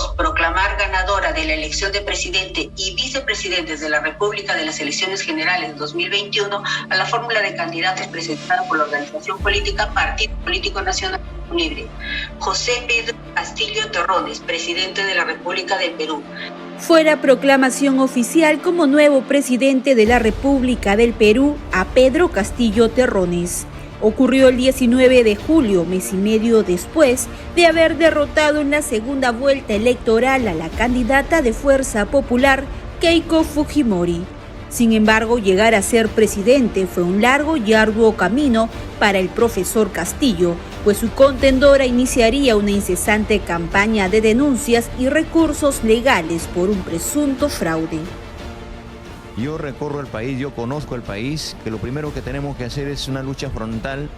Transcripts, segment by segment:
2. Proclamar ganadora de la elección de presidente y vicepresidentes de la República de las elecciones generales de 2021 a la fórmula de candidatos presentada por la organización política Partido Político Nacional Libre, José Pedro Castillo Terrones, presidente de la República del Perú. Fue la proclamación oficial como nuevo presidente de la República del Perú a Pedro Castillo Terrones. Ocurrió el 19 de julio, mes y medio después de haber derrotado en la segunda vuelta electoral a la candidata de Fuerza Popular, Keiko Fujimori. Sin embargo, llegar a ser presidente fue un largo y arduo camino para el profesor Castillo, pues su contendora iniciaría una incesante campaña de denuncias y recursos legales por un presunto fraude. Yo recorro el país, yo conozco el país, que lo primero que tenemos que hacer es una lucha frontal,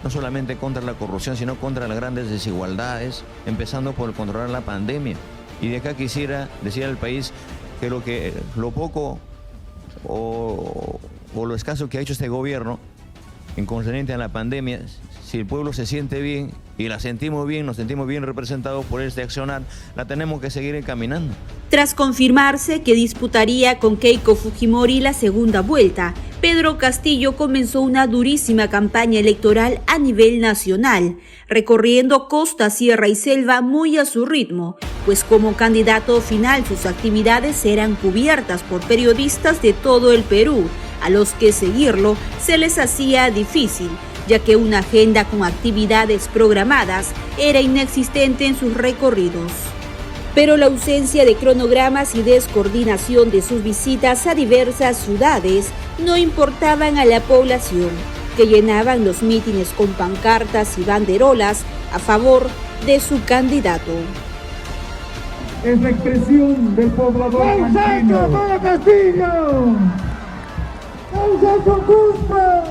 no solamente contra la corrupción, sino contra las grandes desigualdades, empezando por controlar la pandemia. Y de acá quisiera decir al país que lo poco o lo escaso que ha hecho este gobierno en concerniente a la pandemia, si el pueblo se siente bien y la sentimos bien, nos sentimos bien representados por este accionar, la tenemos que seguir encaminando. Tras confirmarse que disputaría con Keiko Fujimori la segunda vuelta, Pedro Castillo comenzó una durísima campaña electoral a nivel nacional, recorriendo costa, sierra y selva muy a su ritmo, pues como candidato final sus actividades eran cubiertas por periodistas de todo el Perú, a los que seguirlo se les hacía difícil, ya que una agenda con actividades programadas era inexistente en sus recorridos. Pero la ausencia de cronogramas y descoordinación de sus visitas a diversas ciudades no importaban a la población, que llenaban los mítines con pancartas y banderolas a favor de su candidato. Es la expresión del poblador argentino. ¡Para Castillo! ¡Causa con culpa!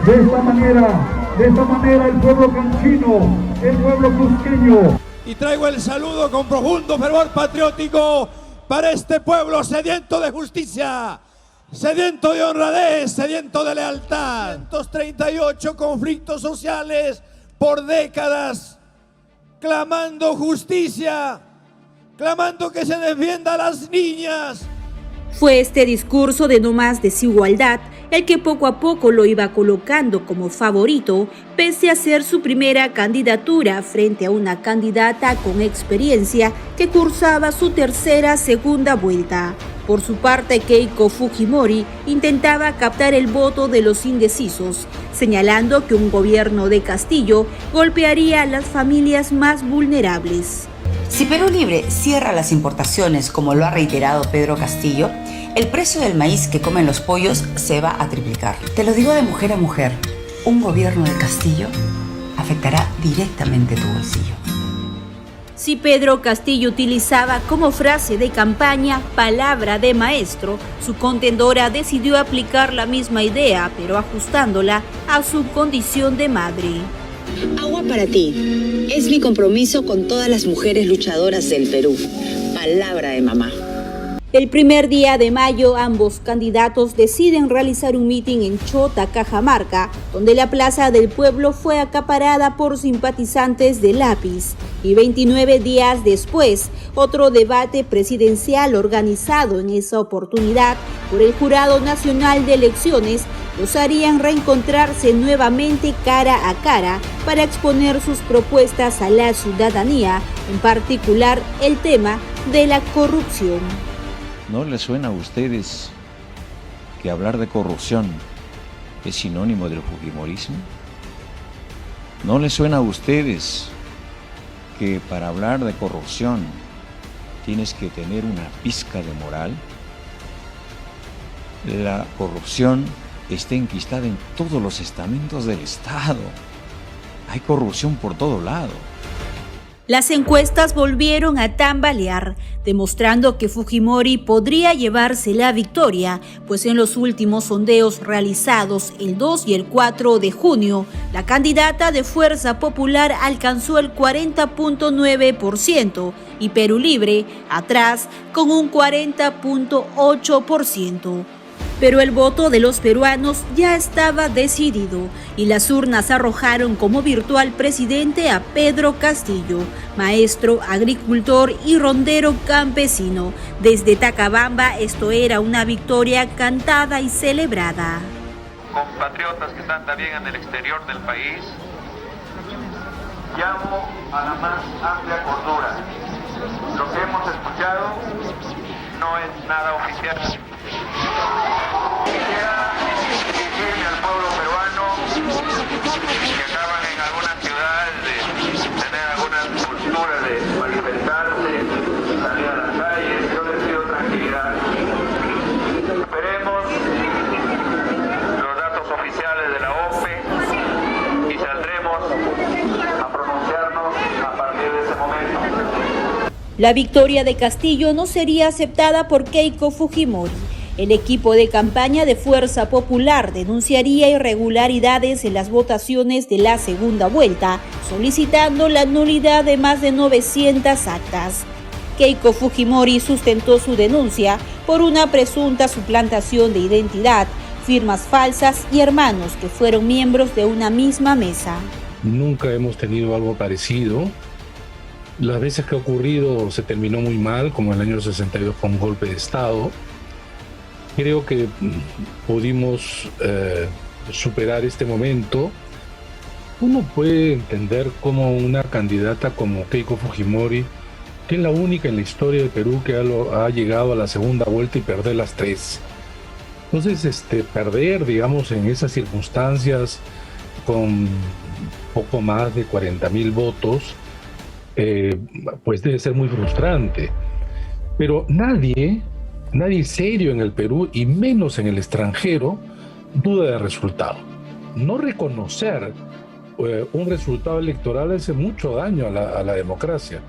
De esta manera el pueblo canchino, el pueblo cusqueño. Y traigo el saludo con profundo fervor patriótico para este pueblo sediento de justicia, sediento de honradez, sediento de lealtad. 138 conflictos sociales por décadas, clamando justicia, clamando que se defienda a las niñas. Fue este discurso de no más desigualdad el que poco a poco lo iba colocando como favorito, pese a ser su primera candidatura frente a una candidata con experiencia que cursaba su segunda vuelta. Por su parte, Keiko Fujimori intentaba captar el voto de los indecisos, señalando que un gobierno de Castillo golpearía a las familias más vulnerables. Si Perú Libre cierra las importaciones, como lo ha reiterado Pedro Castillo, el precio del maíz que comen los pollos se va a triplicar. Te lo digo de mujer a mujer, un gobierno de Castillo afectará directamente tu bolsillo. Si Pedro Castillo utilizaba como frase de campaña palabra de maestro, su contendora decidió aplicar la misma idea, pero ajustándola a su condición de madre. Agua para ti. Es mi compromiso con todas las mujeres luchadoras del Perú. Palabra de mamá. El primer día de mayo, ambos candidatos deciden realizar un mitin en Chota, Cajamarca, donde la Plaza del Pueblo fue acaparada por simpatizantes de Lápiz. Y 29 días después, otro debate presidencial organizado en esa oportunidad por el Jurado Nacional de Elecciones los harían reencontrarse nuevamente cara a cara para exponer sus propuestas a la ciudadanía, en particular el tema de la corrupción. ¿No les suena a ustedes que hablar de corrupción es sinónimo del fujimorismo? ¿No les suena a ustedes que para hablar de corrupción tienes que tener una pizca de moral? La corrupción está enquistada en todos los estamentos del Estado. Hay corrupción por todo lado. Las encuestas volvieron a tambalear, demostrando que Fujimori podría llevarse la victoria, pues en los últimos sondeos realizados el 2 y el 4 de junio, la candidata de Fuerza Popular alcanzó el 40.9% y Perú Libre atrás con un 40.8%. Pero el voto de los peruanos ya estaba decidido y las urnas arrojaron como virtual presidente a Pedro Castillo, maestro, agricultor y rondero campesino. Desde Tacabamba esto era una victoria cantada y celebrada. Compatriotas que están también en el exterior del país, llamo a la más amplia cordura. Lo que hemos escuchado no es nada oficial. Quisiera dirigirme al pueblo peruano que acaban en algunas ciudades de tener algunas culturas de manifestarse, salir a las calles. Yo les pido tranquilidad. Esperemos los datos oficiales de la OPE y saldremos a pronunciarnos a partir de ese momento. La victoria de Castillo no sería aceptada por Keiko Fujimori. El equipo de campaña de Fuerza Popular denunciaría irregularidades en las votaciones de la segunda vuelta, solicitando la nulidad de más de 900 actas. Keiko Fujimori sustentó su denuncia por una presunta suplantación de identidad, firmas falsas y hermanos que fueron miembros de una misma mesa. Nunca hemos tenido algo parecido. Las veces que ha ocurrido se terminó muy mal, como en el año 62 con un golpe de Estado. Creo que pudimos superar este momento. Uno puede entender cómo una candidata como Keiko Fujimori, que es la única en la historia del Perú que ha llegado a la segunda vuelta y perder las tres. Entonces, perder, digamos, en esas circunstancias con poco más de 40,000 votos, pues debe ser muy frustrante. Pero nadie serio en el Perú y menos en el extranjero duda del resultado. No reconocer un resultado electoral hace mucho daño a la democracia.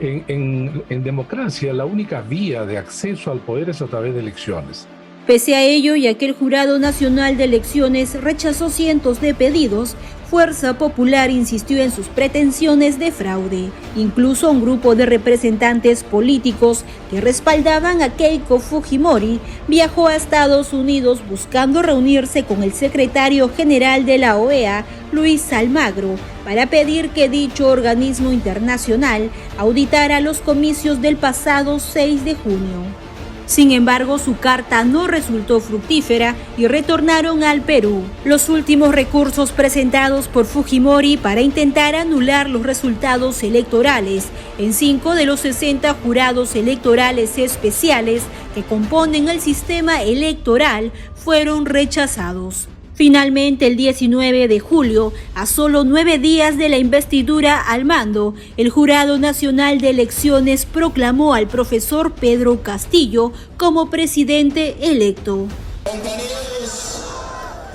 En democracia la única vía de acceso al poder es a través de elecciones. Pese a ello, ya que el Jurado Nacional de Elecciones rechazó cientos de pedidos, Fuerza Popular insistió en sus pretensiones de fraude. Incluso un grupo de representantes políticos que respaldaban a Keiko Fujimori viajó a Estados Unidos buscando reunirse con el secretario general de la OEA, Luis Almagro, para pedir que dicho organismo internacional auditara los comicios del pasado 6 de junio. Sin embargo, su carta no resultó fructífera y retornaron al Perú. Los últimos recursos presentados por Fujimori para intentar anular los resultados electorales en 5 de los 60 jurados electorales especiales que componen el sistema electoral fueron rechazados. Finalmente, el 19 de julio, a solo 9 días de la investidura al mando, el Jurado Nacional de Elecciones proclamó al profesor Pedro Castillo como presidente electo. Compañeros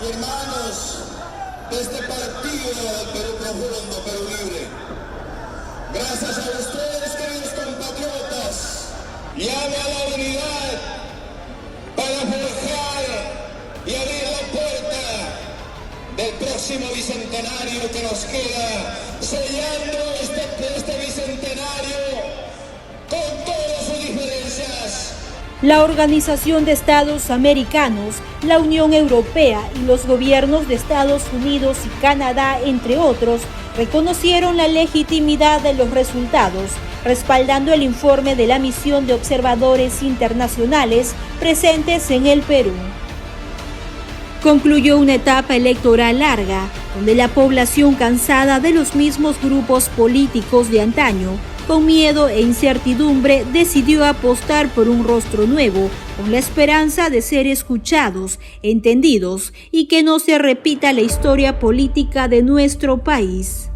y hermanos de este partido del Perú Profundo, Perú Libre, gracias a ustedes, queridos compatriotas, llame a la unidad para forjar y abrir la puerta del próximo bicentenario que nos queda, sellando este bicentenario con todas sus diferencias. La Organización de Estados Americanos, la Unión Europea y los gobiernos de Estados Unidos y Canadá, entre otros, reconocieron la legitimidad de los resultados, respaldando el informe de la misión de observadores internacionales presentes en el Perú. Concluyó una etapa electoral larga, donde la población, cansada de los mismos grupos políticos de antaño, con miedo e incertidumbre, decidió apostar por un rostro nuevo, con la esperanza de ser escuchados, entendidos y que no se repita la historia política de nuestro país.